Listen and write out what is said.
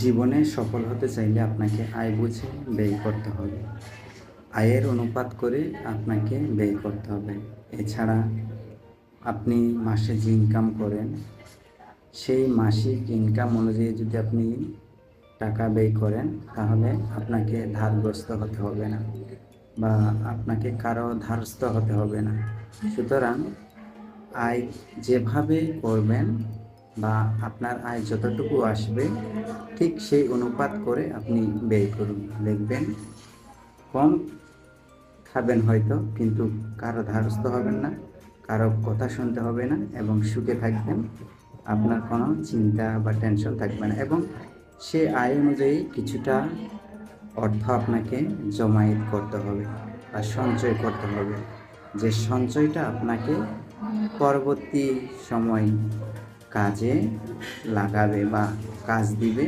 জীবনে সফল হতে চাইলে আপনাকে আয় বুঝে ব্যয় করতে হবে। আয়ের অনুপাত করে আপনাকে ব্যয় করতে হবে। এছাড়া আপনি মাসে যে ইনকাম করেন, সেই মাসিক ইনকাম অনুযায়ী যদি আপনি টাকা ব্যয় করেন, তাহলে আপনাকে ধারগ্রস্ত হতে হবে না বা আপনাকে কারো ধারস্থ হতে হবে না। সুতরাং আয় যেভাবে করবেন বা আপনার আয় যতটুকু আসবে, ঠিক সেই অনুপাত করে আপনি ব্যয় করুন। দেখবেন কম খাবেন হয়তো, কিন্তু কারো ধারস্থ হবেন না, কারো কথা শুনতে হবে না এবং সুখে থাকবেন। আপনার কোনো চিন্তা বা টেনশন থাকবে না এবং সে আয় অনুযায়ী কিছুটা অর্থ আপনাকে জমায়েত করতে হবে বা সঞ্চয় করতে হবে, যে সঞ্চয়টা আপনাকে পরবর্তী সময় কাজে লাগাবে বা কাজ দিবে